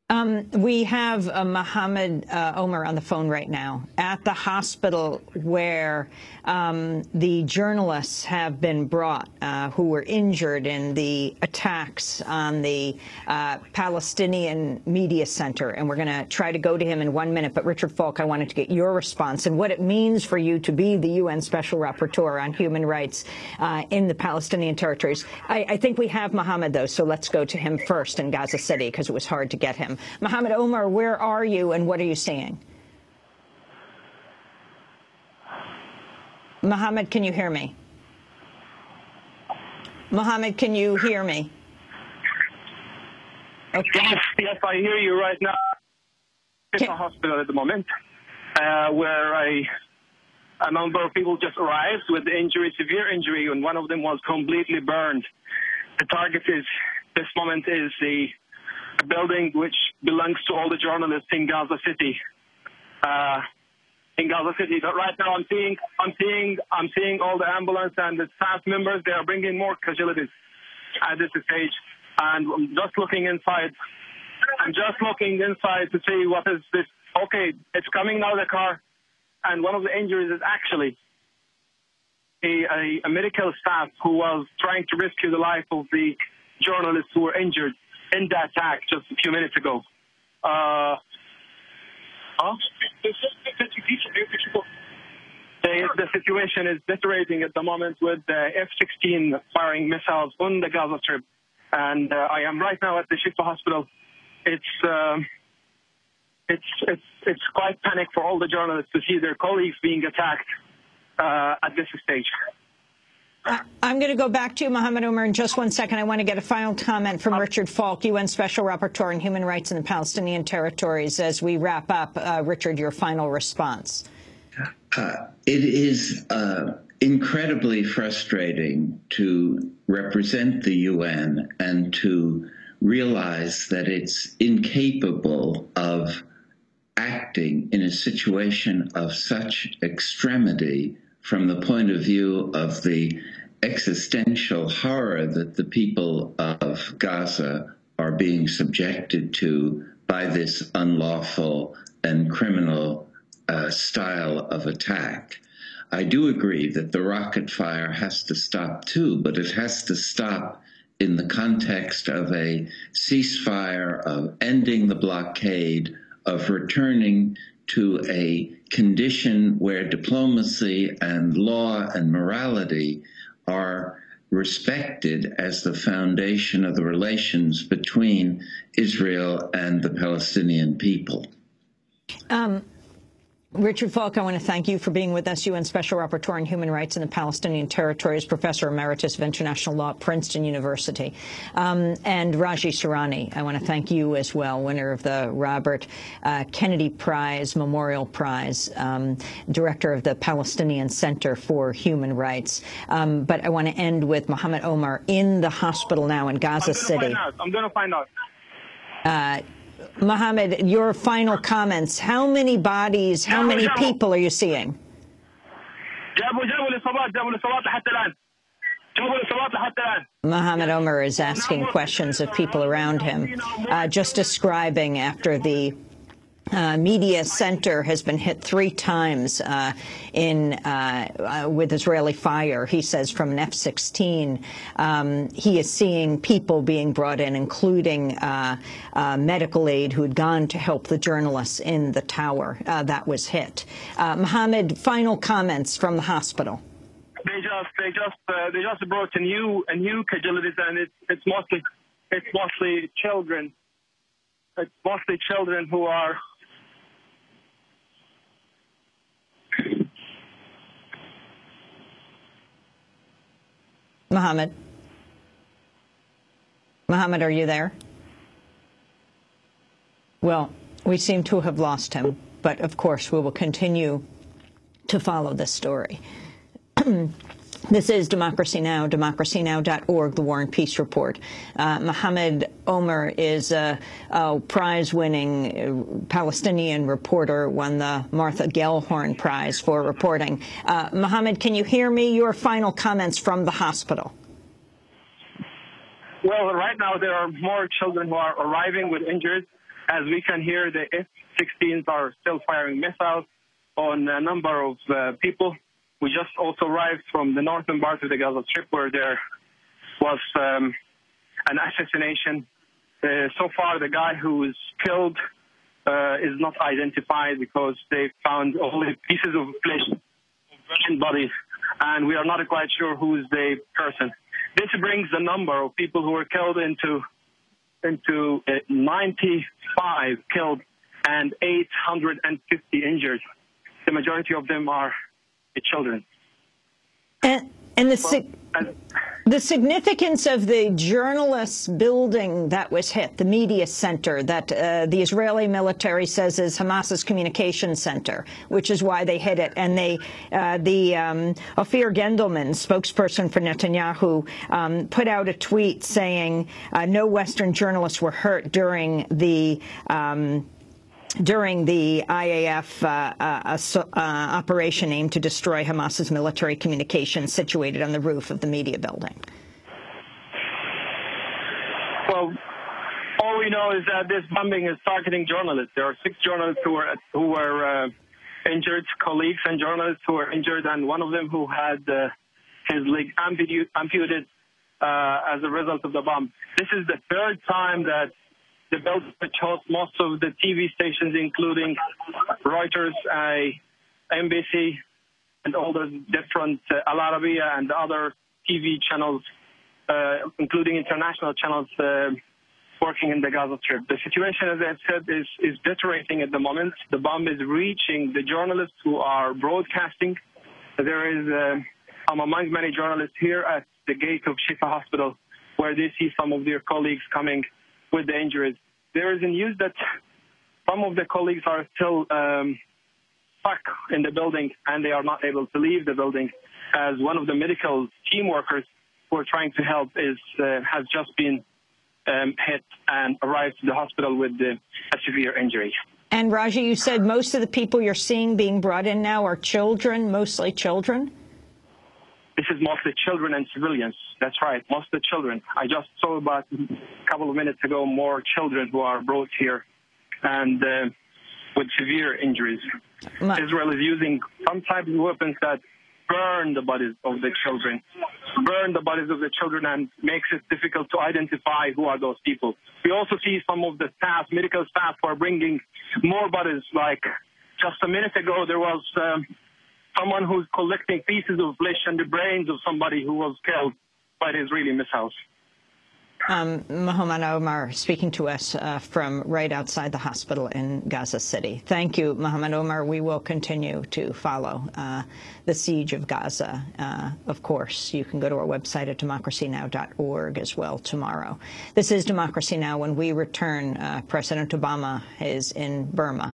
We have Mohammed Omer on the phone right now at the hospital where the journalists have been brought who were injured in the attacks on the Palestinian media center. And we're going to try to go to him in 1 minute. But Richard Falk, I wanted to get your response and what it means for you to be the UN Special Rapporteur on human rights in the Palestinian territories. I think we have Mohammed, though, so let's go to him first in Gaza City because it was hard to get him. Mohammed Omer, where are you and what are you seeing? Mohammed, can you hear me? Mohammed, can you hear me? Okay. Yes, I hear you right now. It's a hospital at the moment where a number of people just arrived with injury, severe injury, and one of them was completely burned. The target is, this moment, is the building which belongs to all the journalists in Gaza City. But right now, I'm seeing all the ambulance and the staff members. They are bringing more casualties at this stage, and I'm just looking inside. To see what is this. Okay, it's coming out of the car, and one of the injuries is actually a medical staff who was trying to rescue the life of the journalists who were injured in the attack just a few minutes ago. The situation is deteriorating at the moment with the F-16 firing missiles on the Gaza Strip, and I am right now at the Shifa hospital. It's quite panic for all the journalists to see their colleagues being attacked at this stage. I'm going to go back to you, Mohammed Omer, in just 1 second. I want to get a final comment from Richard Falk, UN Special Rapporteur on Human Rights in the Palestinian territories. As we wrap up, Richard, your final response. It is incredibly frustrating to represent the UN and to realize that it's incapable of acting in a situation of such extremity from the point of view of the existential horror that the people of Gaza are being subjected to by this unlawful and criminal style of attack. I do agree that the rocket fire has to stop too, but it has to stop in the context of a ceasefire, of ending the blockade, of returning to a condition where diplomacy and law and morality are respected as the foundation of the relations between Israel and the Palestinian people. Richard Falk, I want to thank you for being with us, UN Special Rapporteur on Human Rights in the Palestinian territories, Professor Emeritus of International Law at Princeton University. And Raji Sourani, I want to thank you as well, winner of the Robert Kennedy Prize, Memorial Prize, director of the Palestinian Center for Human Rights. But I want to end with Mohammed Omer in the hospital now in Gaza City. I'm going to find out. Mohammed, your final comments. How many bodies, how many people are you seeing? Mohammed Omer is asking questions of people around him, just describing after the media center has been hit 3 times with Israeli fire, he says, from an F-16. He is seeing people being brought in, including medical aid who had gone to help the journalists in the tower that was hit. Mohammed, final comments from the hospital. They just brought a new casualties, and it's mostly children. It's mostly children who are. Mohammed, are you there? Well, we seem to have lost him, but of course we will continue to follow this story. This is Democracy Now!, democracynow.org, the War and Peace Report. Mohammed Omer is a prize-winning Palestinian reporter, won the Martha Gellhorn Prize for reporting. Mohammed, can you hear me? Your final comments from the hospital. Well, right now there are more children who are arriving with injuries. As we can hear, the F-16s are still firing missiles on a number of people. We just also arrived from the northern part of the Gaza Strip where there was an assassination. So far, the guy who was killed is not identified because they found only pieces of flesh and bodies, and we are not quite sure who is the person. This brings the number of people who were killed into 95 killed and 850 injured. The majority of them are children. And the significance of the journalists' building that was hit, the media center that the Israeli military says is Hamas's communication center, which is why they hit it. And Ophir Gendelman, spokesperson for Netanyahu, put out a tweet saying no Western journalists were hurt during the IAF operation aimed to destroy Hamas's military communications situated on the roof of the media building. Well, all we know is that this bombing is targeting journalists. There are 6 journalists who were injured, colleagues and journalists who were injured, and one of them who had his leg amputated as a result of the bomb. This is the 3rd time that the building which hosts most of the TV stations, including Reuters, NBC, and all the different Al Arabiya and other TV channels, including international channels, working in the Gaza Strip. The situation, as I said, is deteriorating at the moment. The bomb is reaching the journalists who are broadcasting. There is, I'm among many journalists here at the gate of Shifa Hospital, where they see some of their colleagues coming with the injuries. There is news that some of the colleagues are still stuck in the building and they are not able to leave the building, as one of the medical team workers who are trying to help has just been hit and arrived to the hospital with a severe injury. And Raji, you said most of the people you're seeing being brought in now are children, mostly children? This is mostly children and civilians. That's right, mostly children. I just saw about a couple of minutes ago more children who are brought here and with severe injuries. Israel is using some type of weapons that burn the bodies of the children, and makes it difficult to identify who are those people. We also see some of the staff, medical staff, who are bringing more bodies. Like just a minute ago, there was someone who's collecting pieces of flesh and the brains of somebody who was killed by the Israeli missiles. Mohammed Omer speaking to us from right outside the hospital in Gaza City. Thank you, Mohammed Omer. We will continue to follow the siege of Gaza. Of course, you can go to our website at democracynow.org as well tomorrow. This is Democracy Now! When we return, President Obama is in Burma.